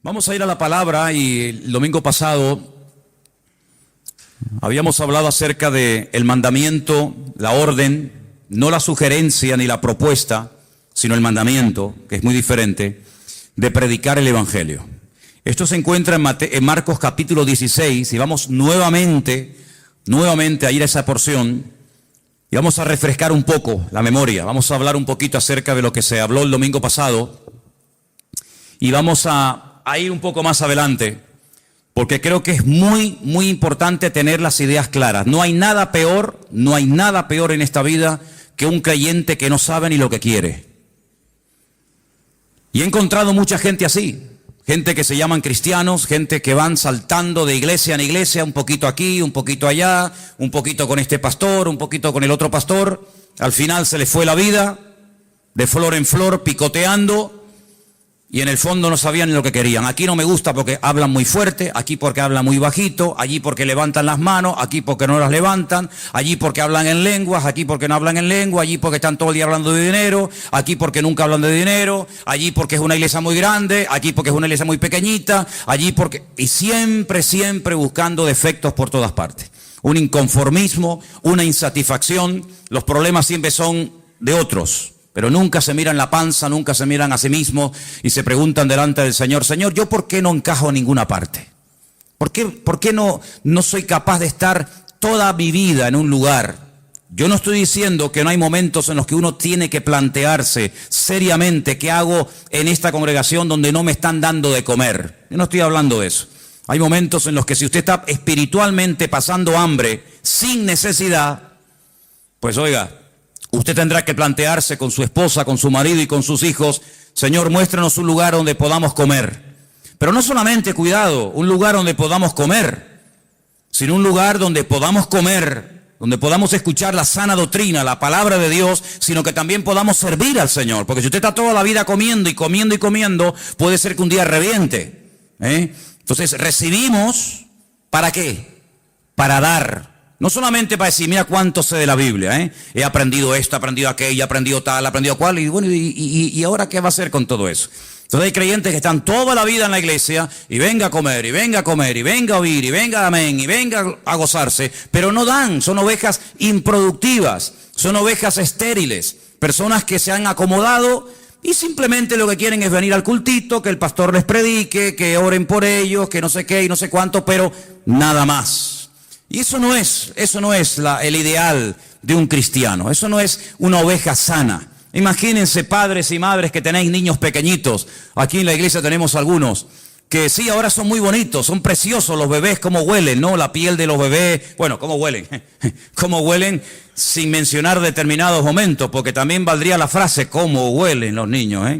Vamos a ir a la palabra y el domingo pasado habíamos hablado acerca de el mandamiento, la orden, no la sugerencia ni la propuesta, sino el mandamiento, que es muy diferente, de predicar el evangelio. Esto se encuentra en Marcos capítulo 16 y vamos nuevamente a ir a esa porción y vamos a refrescar un poco la memoria. Vamos a hablar un poquito acerca de lo que se habló el domingo pasado y vamos a ir un poco más adelante, porque creo que es muy importante tener las ideas claras. No hay nada peor en esta vida que un creyente que no sabe ni lo que quiere. Y he encontrado mucha gente así, gente que se llaman cristianos, gente que van saltando de iglesia en iglesia, un poquito aquí, un poquito allá, un poquito con este pastor, un poquito con el otro pastor. Al final se les fue la vida, de flor en flor, picoteando, y en el fondo no sabían lo que querían. Aquí no me gusta porque hablan muy fuerte, aquí porque hablan muy bajito, allí porque levantan las manos, aquí porque no las levantan, allí porque hablan en lenguas, aquí porque no hablan en lengua, allí porque están todo el día hablando de dinero, aquí porque nunca hablan de dinero, allí porque es una iglesia muy grande, aquí porque es una iglesia muy pequeñita, allí porque... Y siempre buscando defectos por todas partes. Un inconformismo, una insatisfacción, los problemas siempre son de otros. Pero nunca se miran la panza, nunca se miran a sí mismos y se preguntan delante del Señor: Señor, ¿yo por qué no encajo en ninguna parte? ¿Por qué no soy capaz de estar toda mi vida en un lugar? Yo no estoy diciendo que no hay momentos en los que uno tiene que plantearse seriamente qué hago en esta congregación donde no me están dando de comer. Yo no estoy hablando de eso. Hay momentos en los que si usted está espiritualmente pasando hambre sin necesidad, pues oiga, usted tendrá que plantearse con su esposa, con su marido y con sus hijos: Señor, muéstranos un lugar donde podamos comer. Pero no solamente, cuidado, un lugar donde podamos comer, sino un lugar donde podamos comer, donde podamos escuchar la sana doctrina, la palabra de Dios, sino que también podamos servir al Señor. Porque si usted está toda la vida comiendo y comiendo, puede ser que un día reviente. Entonces, recibimos, ¿para qué? Para dar. No solamente para decir, mira cuánto sé de la Biblia, he aprendido esto, he aprendido aquello, he aprendido tal, he aprendido cual, y bueno, ¿y ahora qué va a hacer con todo eso? Entonces hay creyentes que están toda la vida en la iglesia, y venga a comer, y venga a oír, y venga amén, y venga a gozarse, pero no dan, son ovejas improductivas, son ovejas estériles, personas que se han acomodado y simplemente lo que quieren es venir al cultito, que el pastor les predique, que oren por ellos, que no sé qué y no sé cuánto, pero nada más. Y eso no es el ideal de un cristiano, eso no es una oveja sana. Imagínense, padres y madres que tenéis niños pequeñitos, aquí en la iglesia tenemos algunos, que sí, ahora son muy bonitos, son preciosos los bebés, cómo huelen, ¿no? La piel de los bebés, bueno, cómo huelen, cómo huelen sin mencionar determinados momentos, porque también valdría la frase, cómo huelen los niños,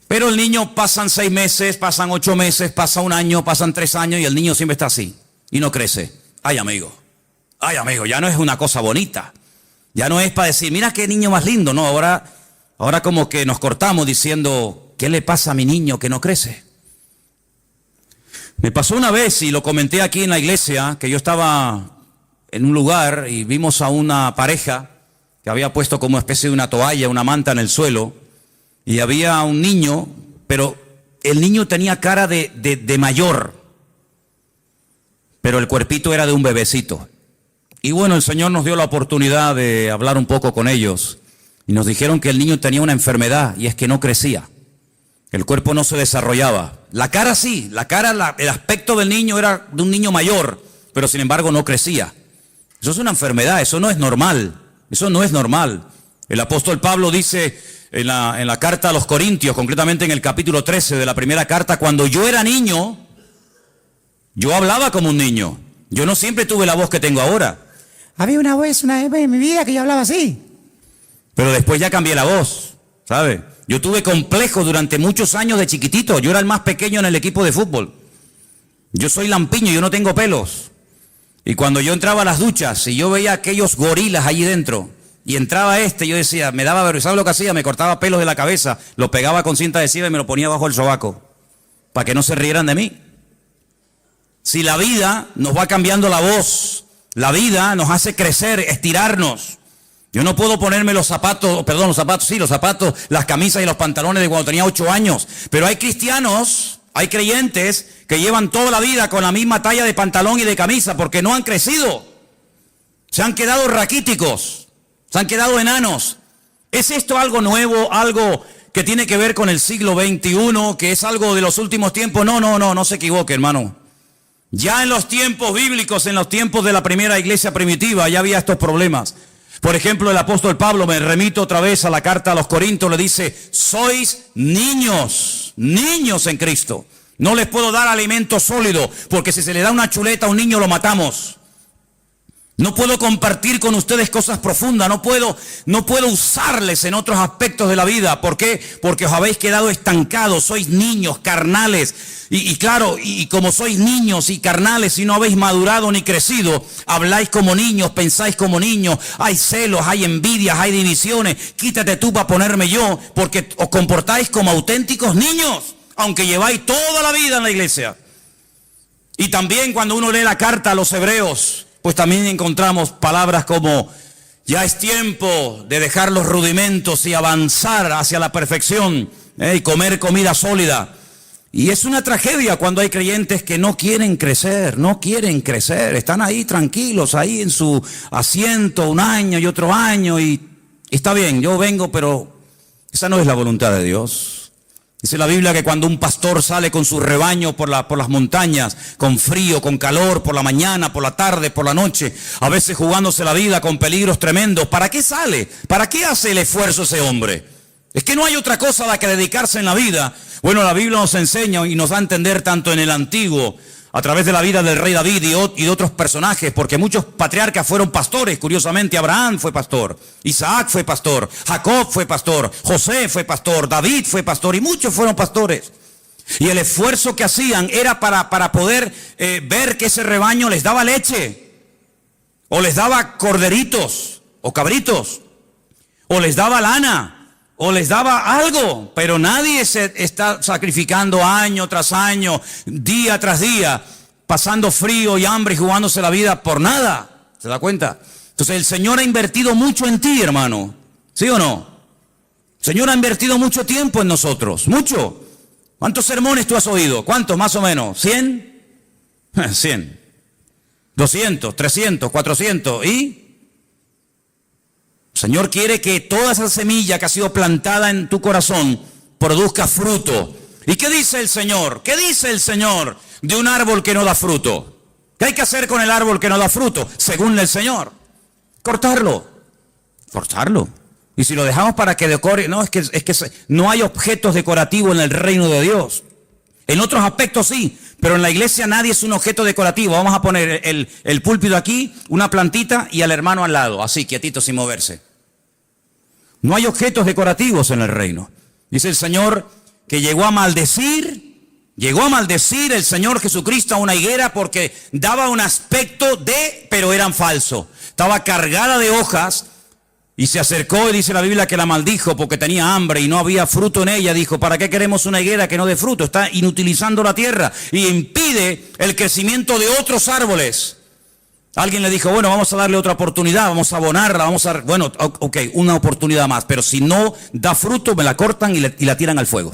Pero el niño pasan 6 meses, pasan 8 meses, pasa 1 año, pasan 3 años y el niño siempre está así. Y no crece. Ay amigo, ya no es una cosa bonita. Ya no es para decir, mira qué niño más lindo. No, ahora como que nos cortamos diciendo, ¿qué le pasa a mi niño que no crece? Me pasó una vez y lo comenté aquí en la iglesia, que yo estaba en un lugar y vimos a una pareja que había puesto como especie de una toalla, una manta en el suelo, y había un niño, pero el niño tenía cara de mayor, pero el cuerpito era de un bebecito. Y bueno, el Señor nos dio la oportunidad de hablar un poco con ellos y nos dijeron que el niño tenía una enfermedad y es que no crecía. El cuerpo no se desarrollaba. La cara sí, el aspecto del niño era de un niño mayor, pero sin embargo no crecía. Eso es una enfermedad, eso no es normal. El apóstol Pablo dice en la carta a los Corintios, concretamente en el capítulo 13 de la primera carta: cuando yo era niño, yo hablaba como un niño. Yo no siempre tuve la voz que tengo ahora. Había una vez en mi vida que yo hablaba así. Pero después ya cambié la voz, ¿sabe? Yo tuve complejos durante muchos años de chiquitito. Yo era el más pequeño en el equipo de fútbol. Yo soy lampiño, yo no tengo pelos. Y cuando yo entraba a las duchas y yo veía aquellos gorilas allí dentro, y entraba yo decía, me daba vergüenza. ¿Sabes lo que hacía? Me cortaba pelos de la cabeza, lo pegaba con cinta adhesiva y me lo ponía bajo el sobaco, para que no se rieran de mí. Si la vida nos va cambiando la voz, la vida nos hace crecer, estirarnos. Yo no puedo ponerme los zapatos, las camisas y los pantalones de cuando tenía 8 años. Pero hay cristianos, hay creyentes que llevan toda la vida con la misma talla de pantalón y de camisa porque no han crecido. Se han quedado raquíticos, se han quedado enanos. ¿Es esto algo nuevo, algo que tiene que ver con el siglo XXI, que es algo de los últimos tiempos? No se equivoque, hermano. Ya en los tiempos bíblicos, en los tiempos de la primera iglesia primitiva, ya había estos problemas. Por ejemplo, el apóstol Pablo, me remito otra vez a la carta a los Corintios, le dice, sois niños en Cristo. No les puedo dar alimento sólido, porque si se le da una chuleta a un niño lo matamos. No puedo compartir con ustedes cosas profundas, no puedo usarles en otros aspectos de la vida. ¿Por qué? Porque os habéis quedado estancados, sois niños, carnales. Y claro, y como sois niños y carnales y no habéis madurado ni crecido, habláis como niños, pensáis como niños, hay celos, hay envidias, hay divisiones. Quítate tú para ponerme yo, porque os comportáis como auténticos niños, aunque lleváis toda la vida en la iglesia. Y también cuando uno lee la carta a los hebreos, pues también encontramos palabras como, ya es tiempo de dejar los rudimentos y avanzar hacia la perfección, y comer comida sólida. Y es una tragedia cuando hay creyentes que no quieren crecer, están ahí tranquilos, ahí en su asiento un año y otro año, y está bien, yo vengo, pero esa no es la voluntad de Dios. Dice la Biblia que cuando un pastor sale con su rebaño por las montañas, con frío, con calor, por la mañana, por la tarde, por la noche, a veces jugándose la vida con peligros tremendos, ¿para qué sale? ¿Para qué hace el esfuerzo ese hombre? Es que no hay otra cosa a la que dedicarse en la vida. Bueno, la Biblia nos enseña y nos da a entender tanto en el Antiguo, a través de la vida del rey David y de otros personajes, porque muchos patriarcas fueron pastores. Curiosamente, Abraham fue pastor, Isaac fue pastor, Jacob fue pastor, José fue pastor, David fue pastor, y muchos fueron pastores. Y el esfuerzo que hacían era para poder ver que ese rebaño les daba leche, o les daba corderitos, o cabritos, o les daba lana, o les daba algo, pero nadie se está sacrificando año tras año, día tras día, pasando frío y hambre y jugándose la vida por nada. ¿Se da cuenta? Entonces el Señor ha invertido mucho en ti, hermano. ¿Sí o no? El Señor ha invertido mucho tiempo en nosotros, mucho. ¿Cuántos sermones tú has oído? ¿Cuántos más o menos? ¿100? 100. 200, 300, 400 y... El Señor quiere que toda esa semilla que ha sido plantada en tu corazón produzca fruto. ¿Y qué dice el Señor? ¿Qué dice el Señor de un árbol que no da fruto? ¿Qué hay que hacer con el árbol que no da fruto? Según el Señor. Cortarlo. Y si lo dejamos para que decore, no, es que no hay objetos decorativos en el reino de Dios. En otros aspectos sí, pero en la iglesia nadie es un objeto decorativo. Vamos a poner el púlpito aquí, una plantita y al hermano al lado, así, quietito, sin moverse. No hay objetos decorativos en el reino. Dice el Señor que llegó a maldecir el Señor Jesucristo a una higuera porque daba un aspecto pero eran falsos. Estaba cargada de hojas. Y se acercó y dice la Biblia que la maldijo porque tenía hambre y no había fruto en ella. Dijo, ¿para qué queremos una higuera que no dé fruto? Está inutilizando la tierra y impide el crecimiento de otros árboles. Alguien le dijo, bueno, vamos a darle otra oportunidad, vamos a abonarla, bueno, ok, una oportunidad más. Pero si no da fruto, me la cortan y la tiran al fuego.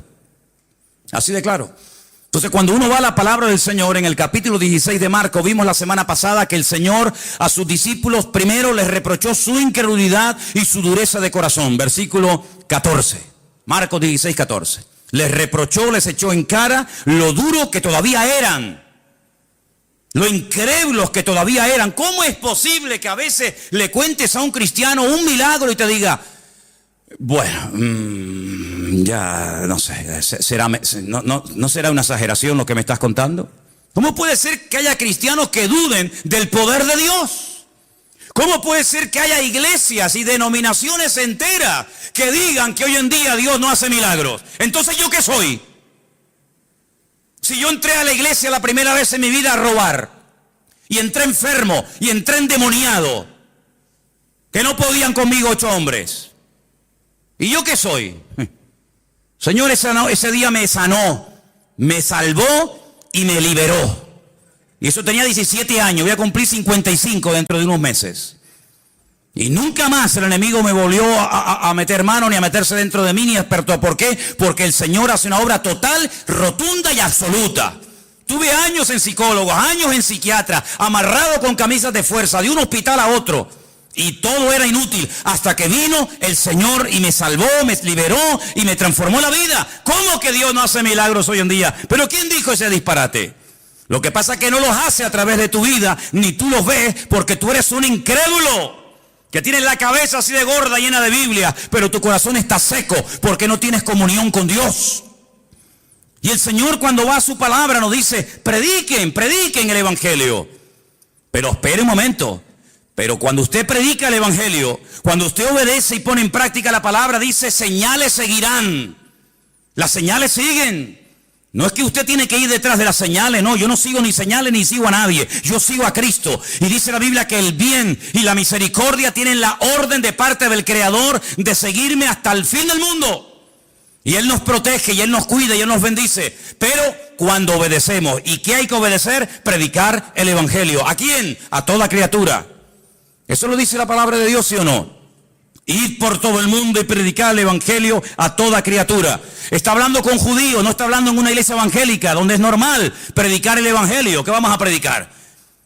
Así de claro. Entonces, cuando uno va a la palabra del Señor, en el capítulo 16 de Marcos, vimos la semana pasada que el Señor a sus discípulos primero les reprochó su incredulidad y su dureza de corazón. Versículo 14, Marcos 16, 14. Les reprochó, les echó en cara lo duro que todavía eran, lo incrédulos que todavía eran. ¿Cómo es posible que a veces le cuentes a un cristiano un milagro y te diga, bueno, ya no sé, no será una exageración lo que me estás contando? ¿Cómo puede ser que haya cristianos que duden del poder de Dios? ¿Cómo puede ser que haya iglesias y denominaciones enteras que digan que hoy en día Dios no hace milagros? Entonces, ¿yo qué soy? Si yo entré a la iglesia la primera vez en mi vida a robar, y entré enfermo, y entré endemoniado, que no podían conmigo 8 hombres. ¿Y yo qué soy? Señor, ese día me sanó, me salvó y me liberó. Y eso tenía 17 años, voy a cumplir 55 dentro de unos meses. Y nunca más el enemigo me volvió a meter mano ni a meterse dentro de mí ni experto. ¿Por qué? Porque el Señor hace una obra total, rotunda y absoluta. Tuve años en psicólogos, años en psiquiatra, amarrado con camisas de fuerza, de un hospital a otro. Y todo era inútil hasta que vino el Señor y me salvó, me liberó y me transformó la vida. ¿Cómo que Dios no hace milagros hoy en día? ¿Pero quién dijo ese disparate? Lo que pasa es que no los hace a través de tu vida, ni tú los ves, porque tú eres un incrédulo que tienes la cabeza así de gorda, llena de Biblia, pero tu corazón está seco porque no tienes comunión con Dios. Y el Señor, cuando va a su palabra, nos dice: prediquen el evangelio. Pero espere un momento. Pero cuando usted predica el evangelio, cuando usted obedece y pone en práctica la palabra, dice: señales seguirán. Las señales siguen. No es que usted tiene que ir detrás de las señales, no, yo no sigo ni señales ni sigo a nadie, yo sigo a Cristo. Y dice la Biblia que el bien y la misericordia tienen la orden de parte del Creador de seguirme hasta el fin del mundo. Y Él nos protege y Él nos cuida y Él nos bendice. Pero cuando obedecemos, ¿y qué hay que obedecer? Predicar el evangelio. ¿A quién? A toda criatura. ¿Eso lo dice la palabra de Dios, sí o no? Ir por todo el mundo y predicar el evangelio a toda criatura. Está hablando con judíos, no está hablando en una iglesia evangélica donde es normal predicar el evangelio. ¿Qué vamos a predicar?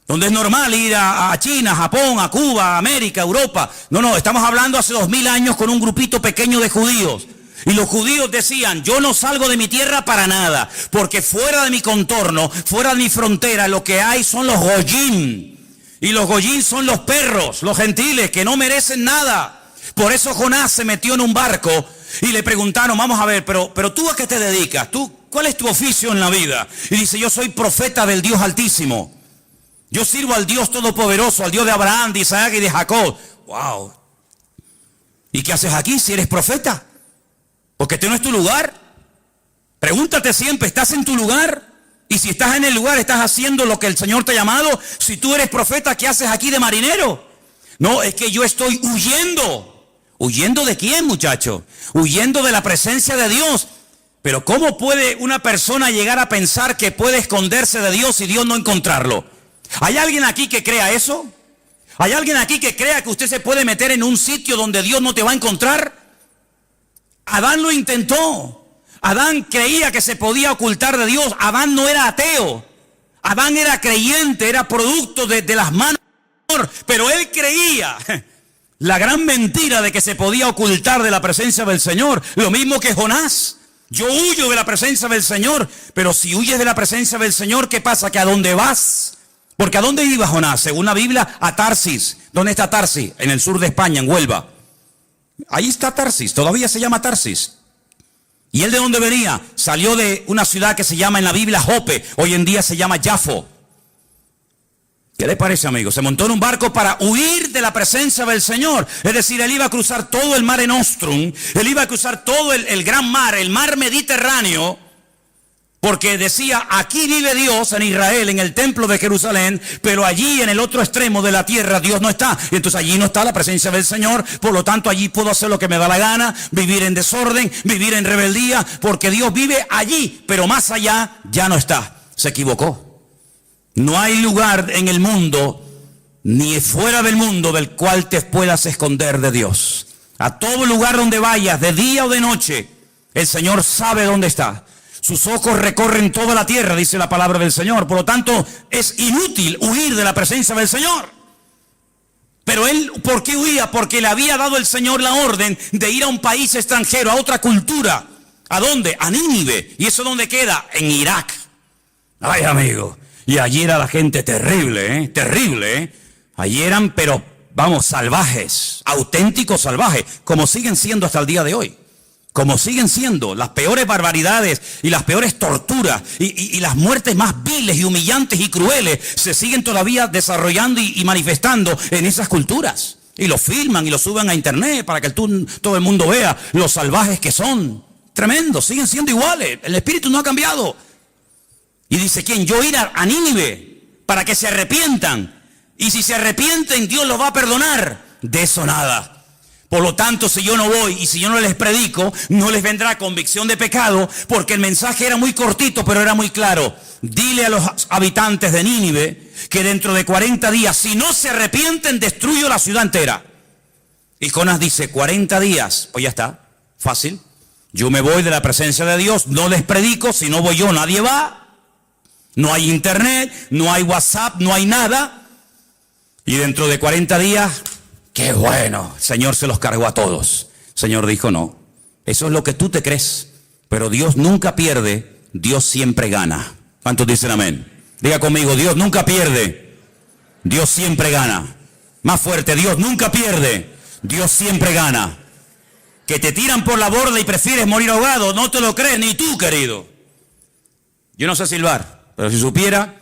Donde es normal ir a China, Japón, a Cuba, a América, Europa. No, estamos hablando hace 2000 años con un grupito pequeño de judíos. Y los judíos decían: yo no salgo de mi tierra para nada, porque fuera de mi contorno, fuera de mi frontera, lo que hay son los goyim. Y los goyim son los perros, los gentiles, que no merecen nada. Por eso Jonás se metió en un barco y le preguntaron: vamos a ver, pero ¿tú a qué te dedicas? ¿Cuál es tu oficio en la vida? Y dice: yo soy profeta del Dios Altísimo. Yo sirvo al Dios Todopoderoso, al Dios de Abraham, de Isaac y de Jacob. ¡Wow! ¿Y qué haces aquí si eres profeta? Porque este no es tu lugar. Pregúntate siempre: ¿estás en tu lugar? Y si estás en el lugar, ¿estás haciendo lo que el Señor te ha llamado? Si tú eres profeta, ¿qué haces aquí de marinero? No, es que yo estoy huyendo. ¿Huyendo de quién, muchacho? Huyendo de la presencia de Dios. Pero ¿cómo puede una persona llegar a pensar que puede esconderse de Dios y Dios no encontrarlo? ¿Hay alguien aquí que crea eso? ¿Hay alguien aquí que crea que usted se puede meter en un sitio donde Dios no te va a encontrar? Adán lo intentó. Adán creía que se podía ocultar de Dios. Adán no era ateo. Adán era creyente, era producto de las manos. Pero él creía la gran mentira de que se podía ocultar de la presencia del Señor. Lo mismo que Jonás. Yo huyo de la presencia del Señor. Pero si huyes de la presencia del Señor, ¿qué pasa? ¿Que a dónde vas? Porque ¿a dónde iba Jonás? Según la Biblia, a Tarsis. ¿Dónde está Tarsis? En el sur de España, en Huelva. Ahí está Tarsis, todavía se llama Tarsis. ¿Y él de dónde venía? Salió de una ciudad que se llama en la Biblia Jope. Hoy en día se llama Jafo. ¿Qué le parece, amigo? Se montó en un barco para huir de la presencia del Señor. Es decir, él iba a cruzar todo el Mare Nostrum. Él iba a cruzar todo el gran mar, el mar Mediterráneo. Porque decía: aquí vive Dios en Israel, en el templo de Jerusalén. Pero allí, en el otro extremo de la tierra, Dios no está. Y entonces allí no está la presencia del Señor. Por lo tanto, allí puedo hacer lo que me da la gana. Vivir en desorden, vivir en rebeldía. Porque Dios vive allí, pero más allá ya no está. Se equivocó. No hay lugar en el mundo, ni fuera del mundo, del cual te puedas esconder de Dios. A todo lugar donde vayas, de día o de noche, el Señor sabe dónde está. Sus ojos recorren toda la tierra, dice la palabra del Señor. Por lo tanto, es inútil huir de la presencia del Señor. Pero él, ¿por qué huía? Porque le había dado el Señor la orden de ir a un país extranjero, a otra cultura. ¿A dónde? A Nínive. ¿Y eso dónde queda? En Irak. Ay, amigo. Y allí era la gente terrible, terrible. Allí eran, pero vamos, salvajes, auténticos salvajes, como siguen siendo hasta el día de hoy. Como siguen siendo las peores barbaridades y las peores torturas y las muertes más viles y humillantes y crueles se siguen todavía desarrollando y manifestando en esas culturas. Y lo filman y lo suben a internet para que todo el mundo vea los salvajes que son. Tremendos, siguen siendo iguales. El espíritu no ha cambiado. Y dice: ¿quién? Yo ir a Nínive para que se arrepientan. Y si se arrepienten, Dios los va a perdonar. De eso nada. Por lo tanto, si yo no voy y si yo no les predico, no les vendrá convicción de pecado, porque el mensaje era muy cortito, pero era muy claro. Dile a los habitantes de Nínive que dentro de 40 días, si no se arrepienten, destruyo la ciudad entera. Y Jonás dice, 40 días. Pues ya está, fácil. Yo me voy de la presencia de Dios, no les predico, si no voy yo nadie va. No hay internet, no hay WhatsApp, no hay nada. Y dentro de 40 días, qué bueno, el Señor se los cargó a todos. El Señor dijo, no, eso es lo que tú te crees. Pero Dios nunca pierde, Dios siempre gana. ¿Cuántos dicen amén? Diga conmigo, Dios nunca pierde, Dios siempre gana. Más fuerte, Dios nunca pierde, Dios siempre gana. Que te tiran por la borda y prefieres morir ahogado, no te lo crees ni tú, querido. Yo no sé silbar, pero si supiera,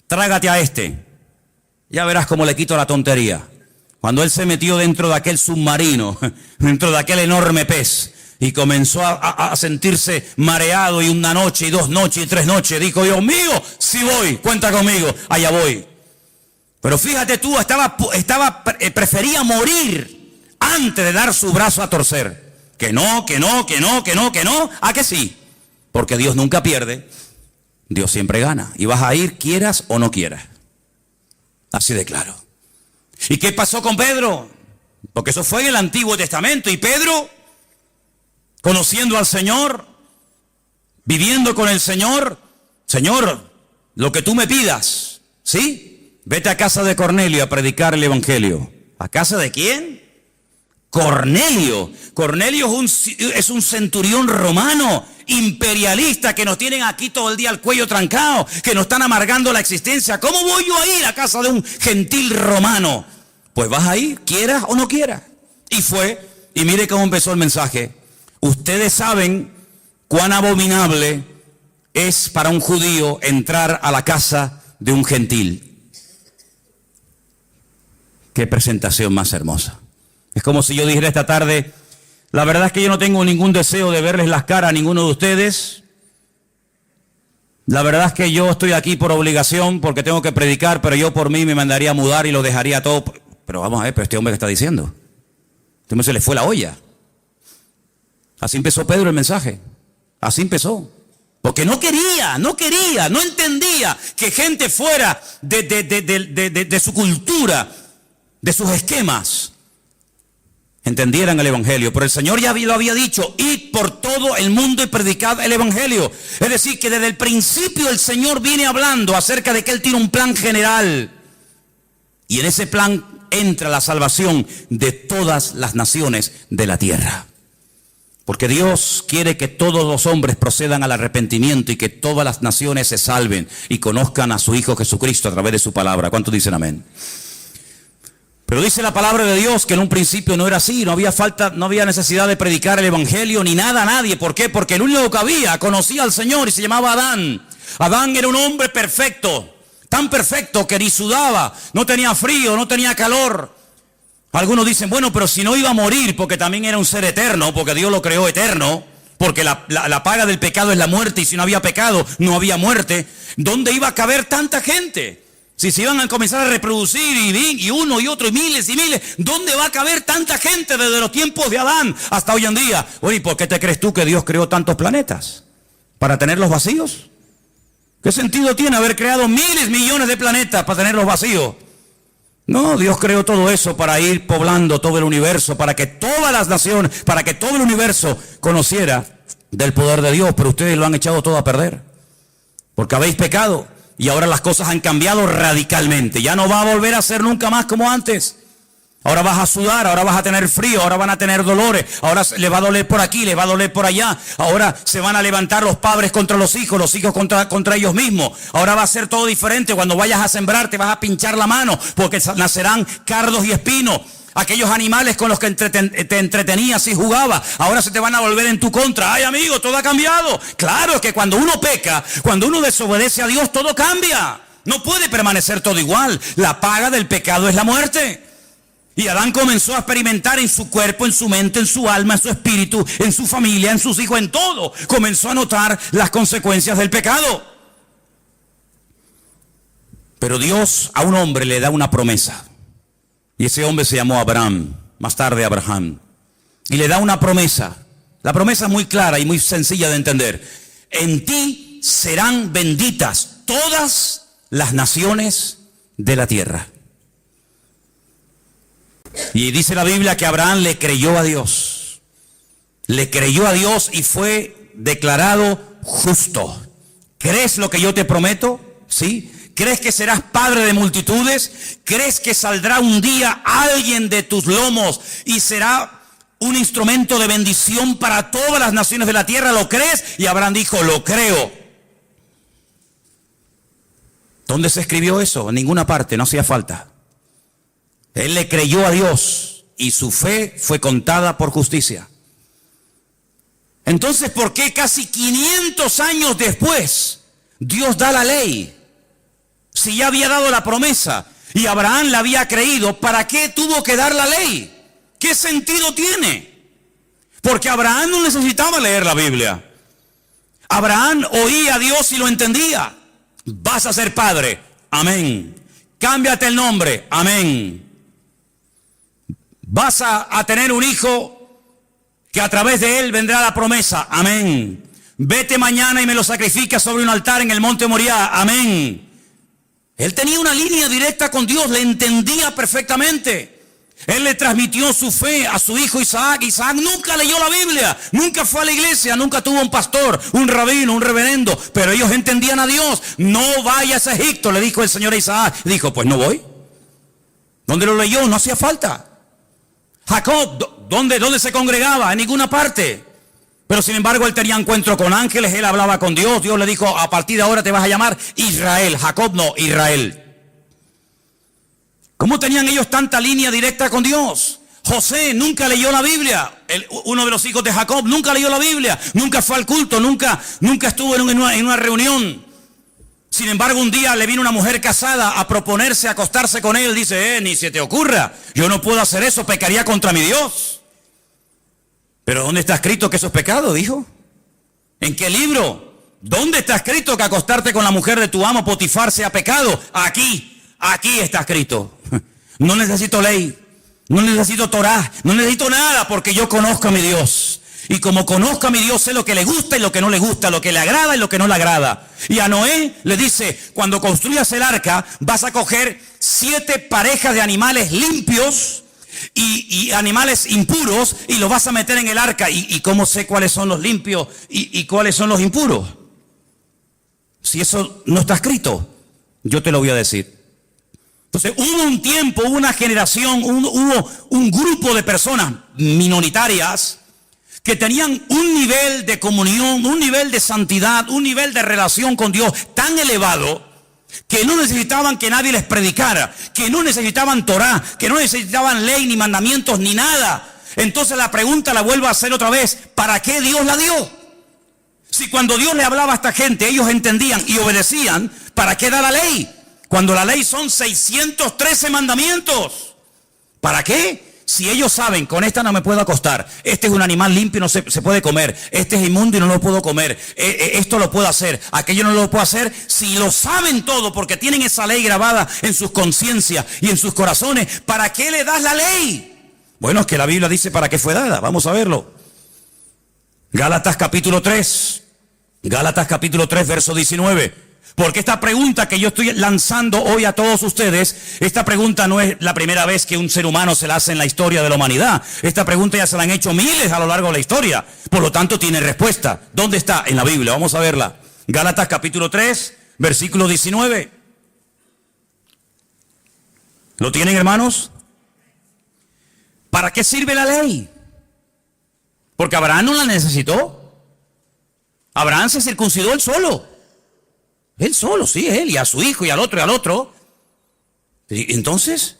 trágate a este. Ya verás cómo le quito la tontería. Cuando él se metió dentro de aquel submarino, dentro de aquel enorme pez, y comenzó a sentirse mareado, y una noche, y 2 noches, y 3 noches, dijo, Dios mío, sí voy, cuenta conmigo, allá voy. Pero fíjate tú, prefería morir antes de dar su brazo a torcer. Que no, ¿a que sí? Porque Dios nunca pierde, Dios siempre gana. Y vas a ir, quieras o no quieras. Así de claro. ¿Y qué pasó con Pedro? Porque eso fue en el Antiguo Testamento. Y Pedro, conociendo al Señor, viviendo con el Señor, Señor, lo que tú me pidas, ¿sí? Vete a casa de Cornelio a predicar el Evangelio. ¿A casa de quién? Cornelio. Cornelio es un centurión romano, imperialista, que nos tienen aquí todo el día el cuello trancado, que nos están amargando la existencia. ¿Cómo voy yo a ir a casa de un gentil romano? Pues vas a ir, quieras o no quieras. Y fue, y mire cómo empezó el mensaje. Ustedes saben cuán abominable es para un judío entrar a la casa de un gentil. Qué presentación más hermosa. Es como si yo dijera esta tarde, la verdad es que yo no tengo ningún deseo de verles las caras a ninguno de ustedes. La verdad es que yo estoy aquí por obligación, porque tengo que predicar, pero yo por mí me mandaría a mudar y lo dejaría todo. Pero vamos a ver, pero este hombre que está diciendo, este hombre se le fue la olla. Así empezó Pedro el mensaje. Así empezó. Porque no entendía que gente fuera de su cultura, de sus esquemas, entendieran el Evangelio. Pero el Señor ya lo había dicho, id por todo el mundo y predicad el Evangelio. Es decir, que desde el principio el Señor viene hablando acerca de que Él tiene un plan general. Y en ese plan entra la salvación de todas las naciones de la tierra. Porque Dios quiere que todos los hombres procedan al arrepentimiento y que todas las naciones se salven y conozcan a su Hijo Jesucristo a través de su palabra. ¿Cuántos dicen amén? Pero dice la palabra de Dios que en un principio no era así, no había necesidad de predicar el Evangelio ni nada a nadie. ¿Por qué? Porque el único que había conocía al Señor y se llamaba Adán. Adán era un hombre perfecto, tan perfecto que ni sudaba, no tenía frío, no tenía calor. Algunos dicen, bueno, pero si no iba a morir, porque también era un ser eterno, porque Dios lo creó eterno, porque la paga del pecado es la muerte, y si no había pecado, no había muerte. ¿Dónde iba a caber tanta gente? Si se iban a comenzar a reproducir y uno y otro y miles, ¿dónde va a caber tanta gente desde los tiempos de Adán hasta hoy en día? Oye, ¿por qué te crees tú que Dios creó tantos planetas? ¿Para tenerlos vacíos? ¿Qué sentido tiene haber creado miles, millones de planetas para tenerlos vacíos? No, Dios creó todo eso para ir poblando todo el universo, para que todas las naciones, para que todo el universo conociera del poder de Dios. Pero ustedes lo han echado todo a perder, porque habéis pecado. Y ahora las cosas han cambiado radicalmente. Ya no va a volver a ser nunca más como antes. Ahora vas a sudar, ahora vas a tener frío, ahora van a tener dolores, ahora le va a doler por aquí, le va a doler por allá. Ahora se van a levantar los padres contra los hijos contra ellos mismos. Ahora va a ser todo diferente. Cuando vayas a sembrar te vas a pinchar la mano, porque nacerán cardos y espinos. Aquellos animales con los que te entretenías y jugabas, ahora se te van a volver en tu contra. Ay, amigo, todo ha cambiado. Claro, es que cuando uno peca, cuando uno desobedece a Dios, todo cambia. No puede permanecer todo igual. La paga del pecado es la muerte. Y Adán comenzó a experimentar en su cuerpo, en su mente, en su alma, en su espíritu, en su familia, en sus hijos, en todo. Comenzó a notar las consecuencias del pecado. Pero Dios a un hombre le da una promesa. Y ese hombre se llamó Abraham, más tarde Abraham. Y le da una promesa. La promesa es muy clara y muy sencilla de entender. En ti serán benditas todas las naciones de la tierra. Y dice la Biblia que Abraham le creyó a Dios. Le creyó a Dios y fue declarado justo. ¿Crees lo que yo te prometo? ¿Sí? ¿Crees que serás padre de multitudes? ¿Crees que saldrá un día alguien de tus lomos y será un instrumento de bendición para todas las naciones de la tierra? ¿Lo crees? Y Abraham dijo, lo creo. ¿Dónde se escribió eso? En ninguna parte, no hacía falta. Él le creyó a Dios y su fe fue contada por justicia. Entonces, ¿por qué casi 500 años después Dios da la ley? Si ya había dado la promesa y Abraham la había creído, ¿para qué tuvo que dar la ley? ¿Qué sentido tiene? Porque Abraham no necesitaba leer la Biblia. Abraham oía a Dios y lo entendía. Vas a ser padre, amén. Cámbiate el nombre, amén. Vas a tener un hijo que a través de él vendrá la promesa, amén. Vete mañana y me lo sacrificas sobre un altar en el monte Moriah, amén. Él tenía una línea directa con Dios, le entendía perfectamente. Él le transmitió su fe a su hijo Isaac. Isaac nunca leyó la Biblia, nunca fue a la iglesia, nunca tuvo un pastor, un rabino, un reverendo, pero ellos entendían a Dios. No vayas a Egipto, le dijo el Señor a Isaac. Dijo, pues no voy. ¿Dónde lo leyó? No hacía falta. Jacob, ¿dónde se congregaba? En ninguna parte. Pero sin embargo él tenía encuentro con ángeles, él hablaba con Dios. Dios le dijo, a partir de ahora te vas a llamar Israel. Jacob no, Israel. ¿Cómo tenían ellos tanta línea directa con Dios? José nunca leyó la Biblia. Uno de los hijos de Jacob nunca leyó la Biblia. Nunca fue al culto, nunca estuvo en una reunión. Sin embargo, un día le vino una mujer casada a proponerse acostarse con él. Dice, ni se te ocurra, yo no puedo hacer eso, pecaría contra mi Dios. Pero ¿dónde está escrito que eso es pecado? Dijo. ¿En qué libro? ¿Dónde está escrito que acostarte con la mujer de tu amo Potifar sea pecado? Aquí está escrito. No necesito ley, no necesito Torah, no necesito nada, porque yo conozco a mi Dios. Y como conozco a mi Dios, sé lo que le gusta y lo que no le gusta, lo que le agrada y lo que no le agrada. Y a Noé le dice, cuando construyas el arca, vas a coger 7 parejas de animales limpios y animales impuros y los vas a meter en el arca. ¿Y cómo sé cuáles son los limpios y cuáles son los impuros? Si eso no está escrito, yo te lo voy a decir. Entonces hubo un tiempo, hubo una generación, hubo un grupo de personas minoritarias que tenían un nivel de comunión, un nivel de santidad, un nivel de relación con Dios tan elevado que no necesitaban que nadie les predicara, que no necesitaban Torah, que no necesitaban ley ni mandamientos ni nada. Entonces la pregunta la vuelvo a hacer otra vez, ¿para qué Dios la dio? Si cuando Dios le hablaba a esta gente ellos entendían y obedecían, ¿para qué da la ley? Cuando la ley son 613 mandamientos. ¿Para qué? Si ellos saben, con esta no me puedo acostar, este es un animal limpio y no se puede comer, este es inmundo y no lo puedo comer, esto lo puedo hacer, aquello no lo puedo hacer. Si lo saben todo porque tienen esa ley grabada en sus conciencias y en sus corazones, ¿para qué le das la ley? Bueno, es que la Biblia dice para qué fue dada, vamos a verlo. Gálatas capítulo 3, verso 19. Porque esta pregunta que yo estoy lanzando hoy a todos ustedes, esta pregunta no es la primera vez que un ser humano se la hace en la historia de la humanidad. Esta pregunta ya se la han hecho miles a lo largo de la historia. Por lo tanto, tiene respuesta. ¿Dónde está? En la Biblia. Vamos a verla. Gálatas capítulo 3, versículo 19. ¿Lo tienen, hermanos? ¿Para qué sirve la ley? Porque Abraham no la necesitó. Abraham se circuncidó él solo. Él solo, sí, él, y a su hijo, y al otro, y al otro. Entonces,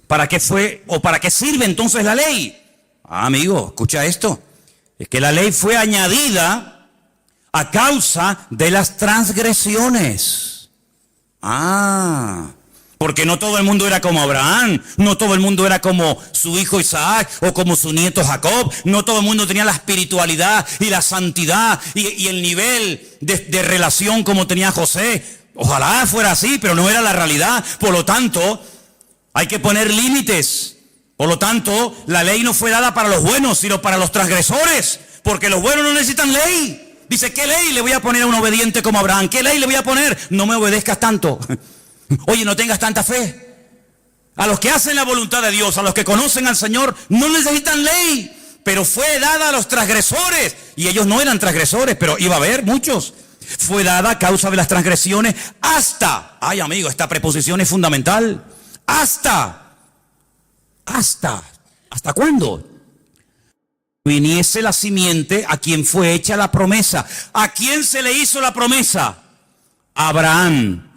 ¿para qué fue, o para qué sirve entonces la ley? Amigo, escucha esto. Es que la ley fue añadida a causa de las transgresiones. Porque no todo el mundo era como Abraham, no todo el mundo era como su hijo Isaac o como su nieto Jacob, no todo el mundo tenía la espiritualidad y la santidad y el nivel de relación como tenía José. Ojalá fuera así, pero no era la realidad. Por lo tanto, hay que poner límites. Por lo tanto, la ley no fue dada para los buenos, sino para los transgresores, porque los buenos no necesitan ley. Dice, ¿qué ley le voy a poner a un obediente como Abraham? ¿Qué ley le voy a poner? No me obedezcas tanto. Oye, no tengas tanta fe. A los que hacen la voluntad de Dios, a los que conocen al Señor, no necesitan ley. Pero fue dada a los transgresores. Y ellos no eran transgresores, pero iba a haber muchos. Fue dada a causa de las transgresiones hasta. Ay, amigo, esta preposición es fundamental. Hasta. ¿Hasta cuándo? Viniese la simiente a quien fue hecha la promesa. ¿A quién se le hizo la promesa? A Abraham.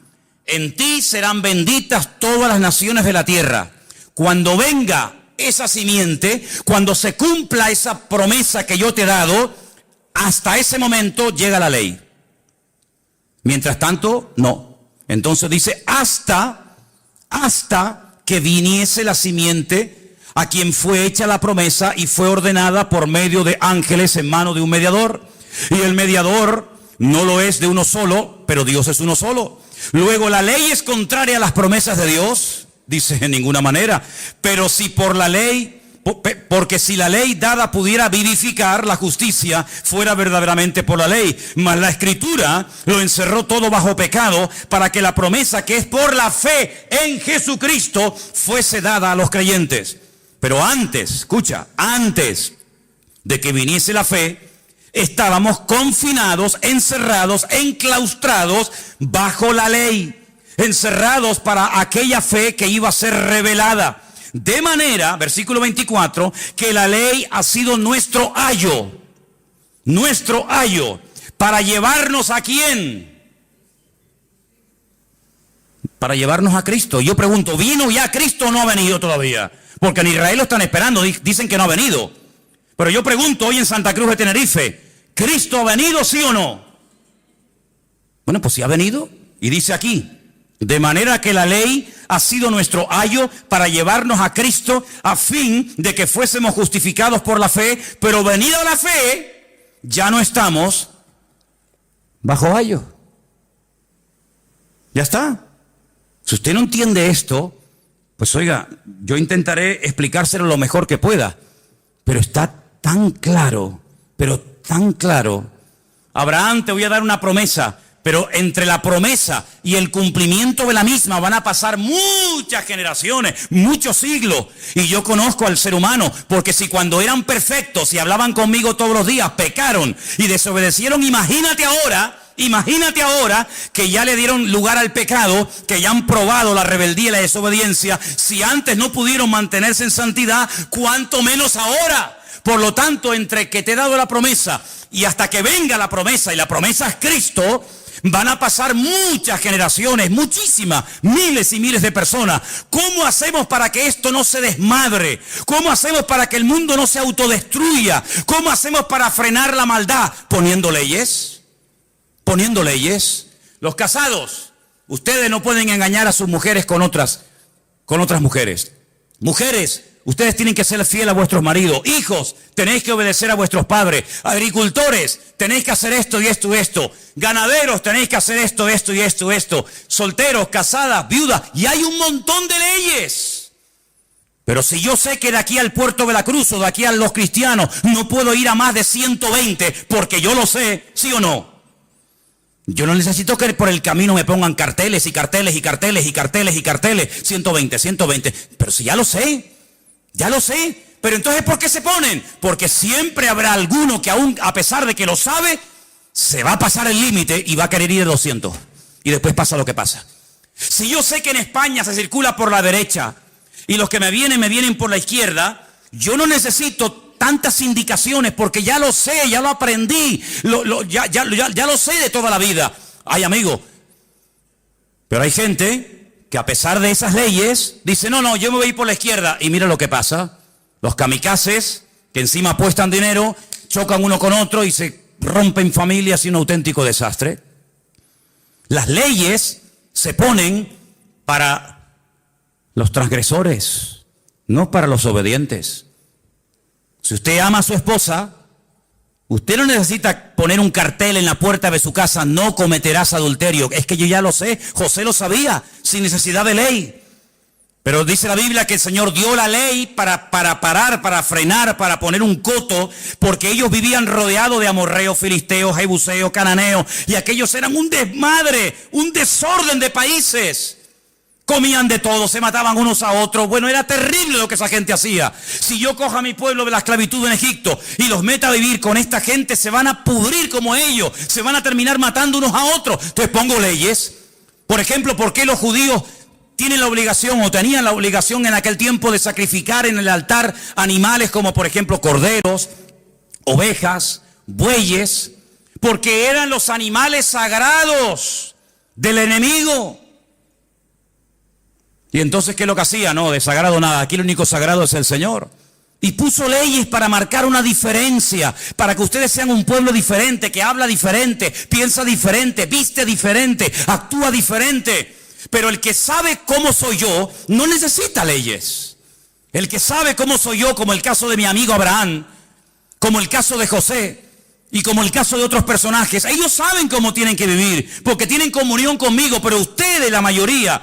En ti serán benditas todas las naciones de la tierra. Cuando venga esa simiente, cuando se cumpla esa promesa que yo te he dado, hasta ese momento llega la ley. Mientras tanto, no. Entonces dice, hasta que viniese la simiente a quien fue hecha la promesa y fue ordenada por medio de ángeles en mano de un mediador. Y el mediador no lo es de uno solo, pero Dios es uno solo. Luego, ¿la ley es contraria a las promesas de Dios? Dice, en ninguna manera. Pero si por la ley, porque si la ley dada pudiera vivificar, la justicia fuera verdaderamente por la ley. Mas la Escritura lo encerró todo bajo pecado, para que la promesa que es por la fe en Jesucristo fuese dada a los creyentes. Pero antes, escucha, antes de que viniese la fe, estábamos confinados, encerrados, enclaustrados bajo la ley. Encerrados para aquella fe que iba a ser revelada. De manera, versículo 24, que la ley ha sido nuestro ayo, para llevarnos ¿a quién? Para llevarnos a Cristo. Yo pregunto, ¿vino ya Cristo o no ha venido todavía? Porque en Israel lo están esperando, dicen que no ha venido. Pero yo pregunto hoy en Santa Cruz de Tenerife, ¿Cristo ha venido, sí o no? Bueno, pues sí ha venido. Y dice aquí, de manera que la ley ha sido nuestro ayo para llevarnos a Cristo, a fin de que fuésemos justificados por la fe. Pero venida la fe, ya no estamos bajo ayo. Ya está. Si usted no entiende esto, pues oiga, yo intentaré explicárselo lo mejor que pueda. Pero está tan claro, pero tan claro. Abraham, te voy a dar una promesa. Pero entre la promesa y el cumplimiento de la misma van a pasar muchas generaciones, muchos siglos. Y yo conozco al ser humano, porque si cuando eran perfectos y hablaban conmigo todos los días, pecaron y desobedecieron, imagínate ahora que ya le dieron lugar al pecado, que ya han probado la rebeldía y la desobediencia. Si antes no pudieron mantenerse en santidad, ¿cuánto menos ahora? Por lo tanto, entre que te he dado la promesa y hasta que venga la promesa, y la promesa es Cristo, van a pasar muchas generaciones, muchísimas, miles y miles de personas. ¿Cómo hacemos para que esto no se desmadre? ¿Cómo hacemos para que el mundo no se autodestruya? ¿Cómo hacemos para frenar la maldad? Poniendo leyes. Los casados, ustedes no pueden engañar a sus mujeres con otras mujeres. Mujeres, ustedes tienen que ser fieles a vuestros maridos. Hijos, tenéis que obedecer a vuestros padres. Agricultores, tenéis que hacer esto y esto y esto. Ganaderos, tenéis que hacer esto, esto y esto y esto. Solteros, casadas, viudas. Y hay un montón de leyes. Pero si yo sé que de aquí al Puerto de la Cruz o de aquí a los cristianos no puedo ir a más de 120, porque yo lo sé, ¿sí o no? Yo no necesito que por el camino me pongan carteles y carteles y carteles y carteles y carteles. 120, 120. Pero si ya lo sé. Pero entonces, ¿por qué se ponen? Porque siempre habrá alguno que aún, a pesar de que lo sabe, se va a pasar el límite y va a querer ir de 200. Y después pasa lo que pasa. Si yo sé que en España se circula por la derecha y los que me vienen por la izquierda, yo no necesito tantas indicaciones, porque ya lo sé, ya lo aprendí, ya lo sé de toda la vida. Ay, amigo, pero hay gente que a pesar de esas leyes dice, no, yo me voy a ir por la izquierda. Y mira lo que pasa, los kamikazes que encima apuestan dinero, chocan uno con otro y se rompen familias y un auténtico desastre. Las leyes se ponen para los transgresores, no para los obedientes. Si usted ama a su esposa, usted no necesita poner un cartel en la puerta de su casa, no cometerás adulterio. Es que yo ya lo sé, José lo sabía, sin necesidad de ley. Pero dice la Biblia que el Señor dio la ley para parar, para frenar, para poner un coto, porque ellos vivían rodeados de amorreos, filisteos, jebuseos, cananeos, y aquellos eran un desmadre, un desorden de países. Comían de todo, se mataban unos a otros. Bueno, era terrible lo que esa gente hacía. Si yo cojo a mi pueblo de la esclavitud en Egipto y los meta a vivir con esta gente, se van a pudrir como ellos, se van a terminar matando unos a otros. Entonces pongo leyes. Por ejemplo, ¿por qué los judíos tienen la obligación o tenían la obligación en aquel tiempo de sacrificar en el altar animales como por ejemplo corderos, ovejas, bueyes? Porque eran los animales sagrados del enemigo. Y entonces, ¿qué es lo que hacía? No, de sagrado nada. Aquí el único sagrado es el Señor. Y puso leyes para marcar una diferencia, para que ustedes sean un pueblo diferente, que habla diferente, piensa diferente, viste diferente, actúa diferente. Pero el que sabe cómo soy yo, no necesita leyes. El que sabe cómo soy yo, como el caso de mi amigo Abraham, como el caso de José, y como el caso de otros personajes, ellos saben cómo tienen que vivir, porque tienen comunión conmigo. Pero ustedes, la mayoría,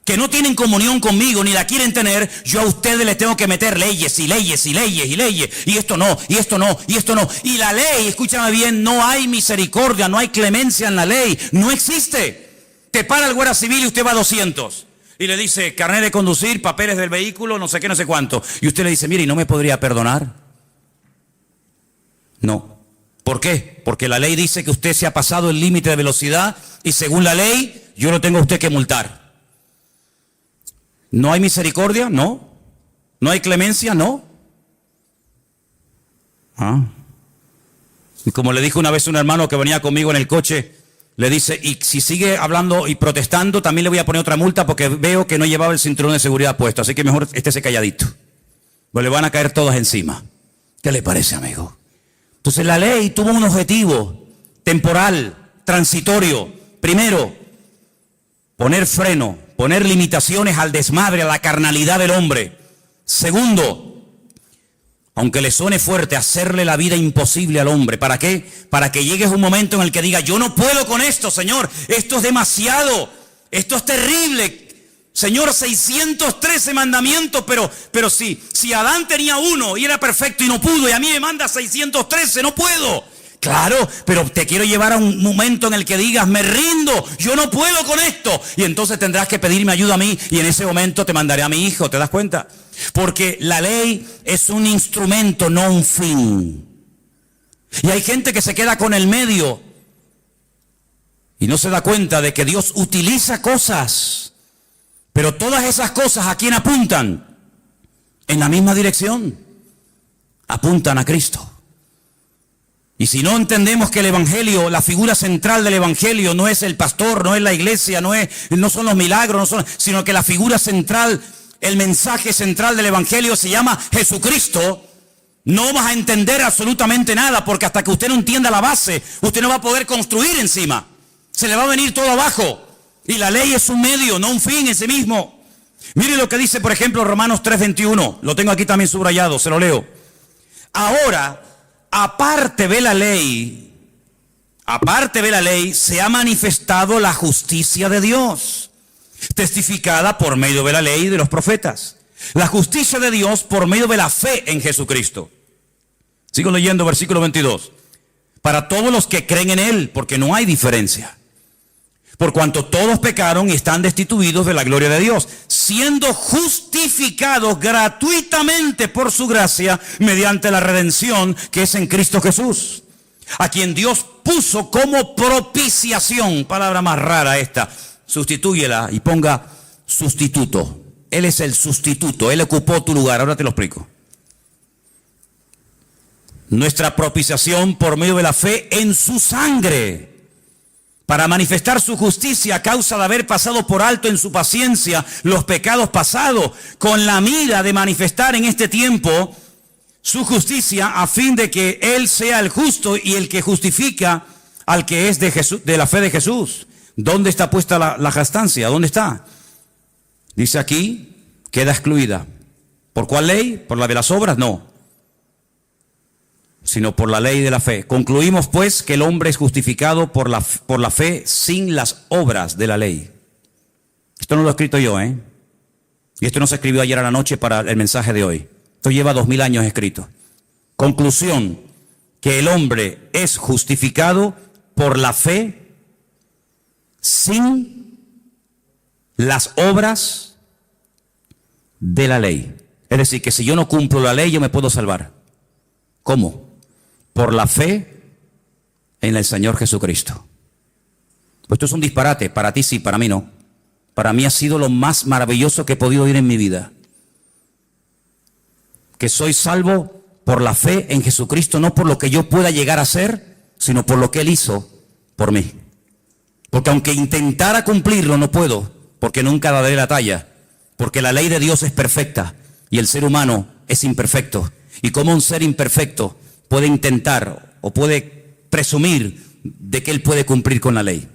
que no tienen comunión conmigo ni la quieren tener, yo a ustedes les tengo que meter leyes y leyes y leyes y leyes, y esto no, y esto no, y esto no. Y la ley, escúchame bien, no hay misericordia, no hay clemencia en la ley, no existe. Te para el guardia civil y usted va a 200 y le dice carnet de conducir, papeles del vehículo, no sé qué, no sé cuánto, y usted le dice, mire, ¿y no me podría perdonar? No. ¿Por qué? Porque la ley dice que usted se ha pasado el límite de velocidad y según la ley yo lo tengo a usted que multar. ¿No hay misericordia? No. ¿No hay clemencia? No. Y como le dijo una vez un hermano que venía conmigo en el coche, le dice, y si sigue hablando y protestando, también le voy a poner otra multa porque veo que no llevaba el cinturón de seguridad puesto, así que mejor estése calladito. Pues le van a caer todas encima. ¿Qué le parece, amigo? Entonces la ley tuvo un objetivo temporal, transitorio. Primero, poner freno, poner limitaciones al desmadre, a la carnalidad del hombre. Segundo, aunque le suene fuerte, hacerle la vida imposible al hombre. ¿Para qué? Para que llegue un momento en el que diga, yo no puedo con esto, Señor, esto es demasiado, esto es terrible. Señor, 613 mandamientos, pero si Adán tenía uno y era perfecto y no pudo, y a mí me manda 613, no puedo. Claro, pero te quiero llevar a un momento en el que digas, me rindo, yo no puedo con esto. Y entonces tendrás que pedirme ayuda a mí y en ese momento te mandaré a mi hijo, ¿te das cuenta? Porque la ley es un instrumento, no un fin. Y hay gente que se queda con el medio y no se da cuenta de que Dios utiliza cosas, pero todas esas cosas, ¿a quién apuntan? En la misma dirección. Apuntan a Cristo. Y si no entendemos que el evangelio, la figura central del evangelio no es el pastor, no es la iglesia, no son los milagros, sino que la figura central, el mensaje central del evangelio se llama Jesucristo, no vas a entender absolutamente nada, porque hasta que usted no entienda la base, usted no va a poder construir encima. Se le va a venir todo abajo. Y la ley es un medio, no un fin en sí mismo. Mire lo que dice, por ejemplo, Romanos 3:21. Lo tengo aquí también subrayado, se lo leo. Ahora, aparte de la ley, se ha manifestado la justicia de Dios, testificada por medio de la ley y de los profetas. La justicia de Dios por medio de la fe en Jesucristo. Sigo leyendo versículo 22. Para todos los que creen en Él, porque no hay diferencia. Por cuanto todos pecaron y están destituidos de la gloria de Dios, siendo justificados gratuitamente por su gracia mediante la redención que es en Cristo Jesús, a quien Dios puso como propiciación. Palabra más rara esta, sustitúyela y ponga sustituto. Él es el sustituto, Él ocupó tu lugar, ahora te lo explico. Nuestra propiciación por medio de la fe en su sangre, para manifestar su justicia a causa de haber pasado por alto en su paciencia los pecados pasados, con la mira de manifestar en este tiempo su justicia, a fin de que Él sea el justo y el que justifica al que es de Jesús, de la fe de Jesús. ¿Dónde está puesta la jactancia? ¿Dónde está? Dice aquí, queda excluida. ¿Por cuál ley? ¿Por la de las obras? No, sino por la ley de la fe. Concluimos pues que el hombre es justificado por la fe sin las obras de la ley. Esto no lo he escrito yo, Y esto no se escribió ayer a la noche para el mensaje de hoy. Esto lleva 2000 años escrito. Conclusión, que el hombre es justificado por la fe sin las obras de la ley. Es decir, que si yo no cumplo la ley, yo me puedo salvar. ¿Cómo? Por la fe en el Señor Jesucristo. Pues esto es un disparate, para ti sí, para mí no. Para mí ha sido lo más maravilloso que he podido oír en mi vida. Que soy salvo por la fe en Jesucristo, no por lo que yo pueda llegar a ser, sino por lo que Él hizo por mí. Porque aunque intentara cumplirlo, no puedo, porque nunca daré la talla. Porque la ley de Dios es perfecta y el ser humano es imperfecto. Y como un ser imperfecto puede intentar o puede presumir de que Él puede cumplir con la ley.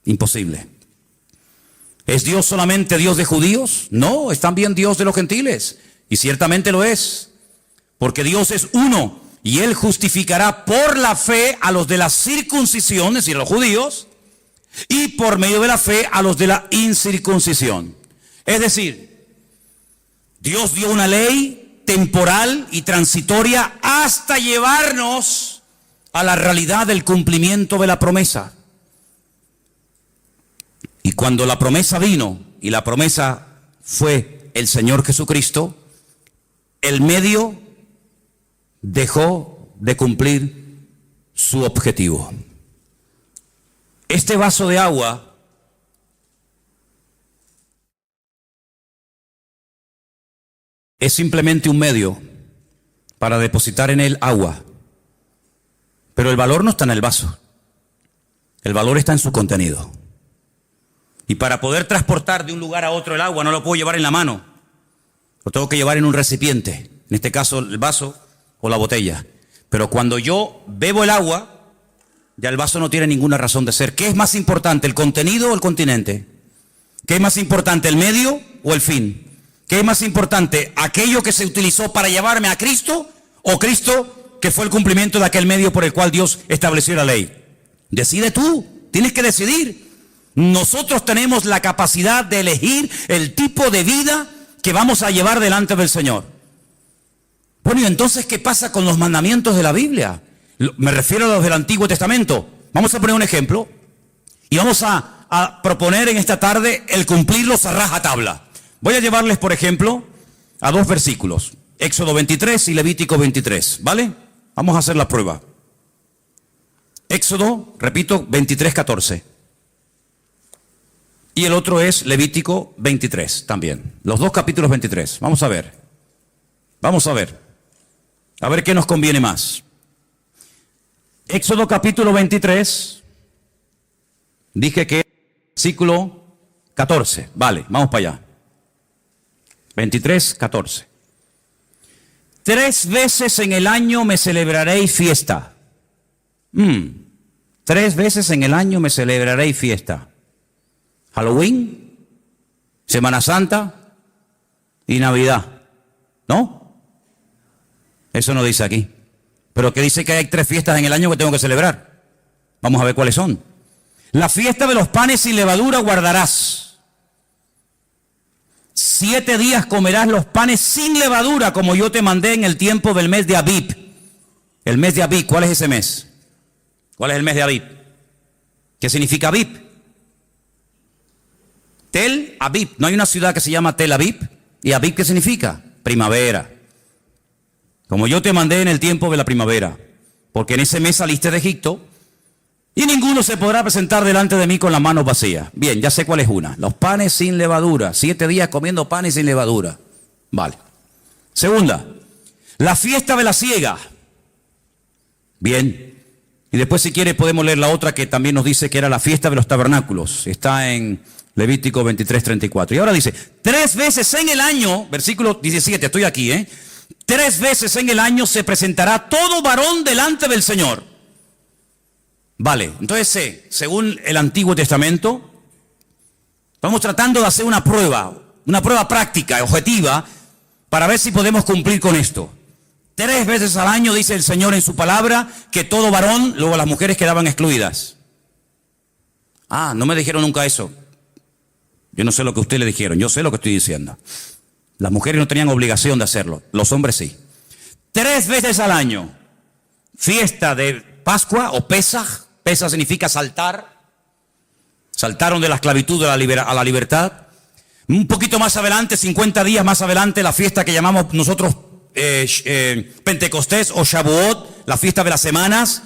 Imposible. ¿Es Dios solamente Dios de judíos? No, es también Dios de los gentiles. Y ciertamente lo es. Porque Dios es uno y Él justificará por la fe a los de la circuncisión, es decir, a los judíos, y por medio de la fe a los de la incircuncisión. Es decir, Dios dio una ley temporal y transitoria hasta llevarnos a la realidad del cumplimiento de la promesa. Y cuando la promesa vino, y la promesa fue el Señor Jesucristo, el medio dejó de cumplir su objetivo. Este vaso de agua es simplemente un medio para depositar en él agua. Pero el valor no está en el vaso. El valor está en su contenido. Y para poder transportar de un lugar a otro el agua, no lo puedo llevar en la mano. Lo tengo que llevar en un recipiente. En este caso, el vaso o la botella. Pero cuando yo bebo el agua, ya el vaso no tiene ninguna razón de ser. ¿Qué es más importante, el contenido o el continente? ¿Qué es más importante, el medio o el fin? ¿Qué es más importante, aquello que se utilizó para llevarme a Cristo o Cristo que fue el cumplimiento de aquel medio por el cual Dios estableció la ley? Decide tú, tienes que decidir. Nosotros tenemos la capacidad de elegir el tipo de vida que vamos a llevar delante del Señor. Bueno, y entonces, ¿qué pasa con los mandamientos de la Biblia? Me refiero a los del Antiguo Testamento. Vamos a poner un ejemplo y vamos a proponer en esta tarde el cumplirlos a rajatabla. Voy a llevarles, por ejemplo, a dos versículos, Éxodo 23 y Levítico 23, ¿vale? Vamos a hacer la prueba. Éxodo, repito, 23:14. Y el otro es Levítico 23 también. Los dos capítulos 23. Vamos a ver. Vamos a ver. A ver qué nos conviene más. Éxodo capítulo 23. Dije que versículo 14. Vale, vamos para allá. 23:14. 3 veces en el año me celebraréis fiesta. 3 veces en el año me celebraréis fiesta. Halloween, Semana Santa y Navidad. ¿No? Eso no dice aquí. Pero que dice que hay 3 fiestas en el año que tengo que celebrar. Vamos a ver cuáles son. La fiesta de los panes sin levadura guardarás. 7 días comerás los panes sin levadura, como yo te mandé en el tiempo del mes de Abib. El mes de Abib, ¿cuál es ese mes? ¿Cuál es el mes de Abib? ¿Qué significa Abib? Tel Aviv. ¿No hay una ciudad que se llama Tel Aviv? ¿Y Aviv qué significa? Primavera. Como yo te mandé en el tiempo de la primavera. Porque en ese mes saliste de Egipto y ninguno se podrá presentar delante de mí con las manos vacías. Bien, ya sé cuál es una. Los panes sin levadura. 7 días comiendo panes sin levadura. Vale. Segunda, la fiesta de la siega. Bien. Y después, si quiere, podemos leer la otra que también nos dice que era la fiesta de los tabernáculos. Está en Levítico 23:34. Y ahora dice, 3 veces en el año, versículo 17, estoy aquí, 3 veces en el año se presentará todo varón delante del Señor. Vale, entonces según el Antiguo Testamento, estamos tratando de hacer una prueba práctica, objetiva, para ver si podemos cumplir con esto. 3 veces al año dice el Señor en su palabra que todo varón, luego las mujeres quedaban excluidas. No me dijeron nunca eso. Yo no sé lo que ustedes le dijeron, yo sé lo que estoy diciendo. Las mujeres no tenían obligación de hacerlo, los hombres sí. 3 veces al año, fiesta de Pascua o Pesaj. Pesaj significa saltar. Saltaron de la esclavitud a la libertad. Un poquito más adelante, 50 días más adelante, la fiesta que llamamos nosotros Pentecostés o Shavuot, la fiesta de las semanas.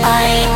I